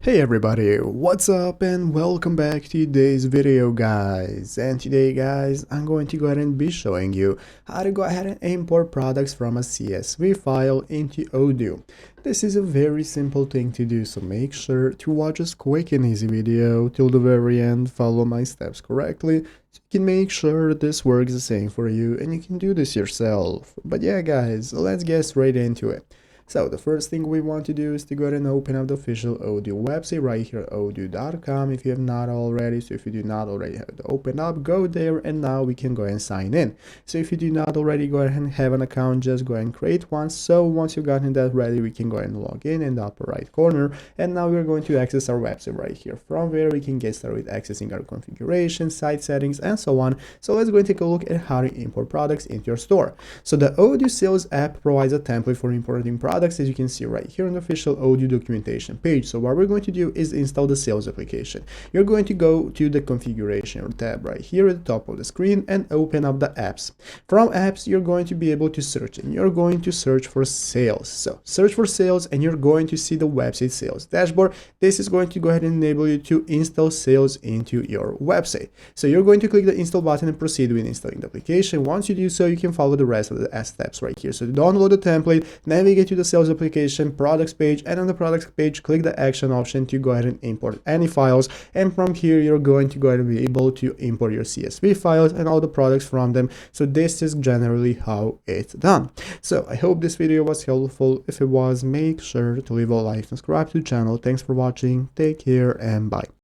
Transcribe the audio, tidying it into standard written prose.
Hey everybody, what's up and welcome back to today's video guys. And today guys, I'm going to go ahead and be showing you how to go ahead and import products from a CSV file into Odoo. This is a very simple thing to do, so make sure to watch this quick and easy video till the very end, follow my steps correctly, so you can make sure this works the same for you and you can do this yourself. But yeah guys, let's get straight into it. So the first thing we want to do is to go ahead and open up the official Odoo website right here, odoo.com, if you have not already. So if you do not already have it open up, go there and now we can go ahead and sign in. So if you do not already go ahead and have an account, just go ahead and create one. So once you've gotten that ready, we can go ahead and log in the upper right corner. And now we're going to access our website right here. From where we can get started with accessing our configuration, site settings, and so on. So let's go and take a look at how to import products into your store. So the Odoo Sales app provides a template for importing products, as you can see right here on the official Odoo documentation page. So what we're going to do is install the sales application. You're going to go to the configuration tab right here at the top of the screen and open up the apps. From apps, you're going to be able to search, and you're going to search for sales. So search for sales and you're going to see the website sales dashboard. This is going to go ahead and enable you to install sales into your website. So you're going to click the install button and proceed with installing the application. Once you do so, you can follow the rest of the steps right here. So download the template, navigate to the sales application products page, and on the products page click the action option to go ahead and import any files, and from here you're going to go ahead and be able to import your CSV files and all the products from them. So this is generally how it's done. So I hope this video was helpful. If it was, make sure to leave a like and subscribe to the channel. Thanks for watching, take care, and bye.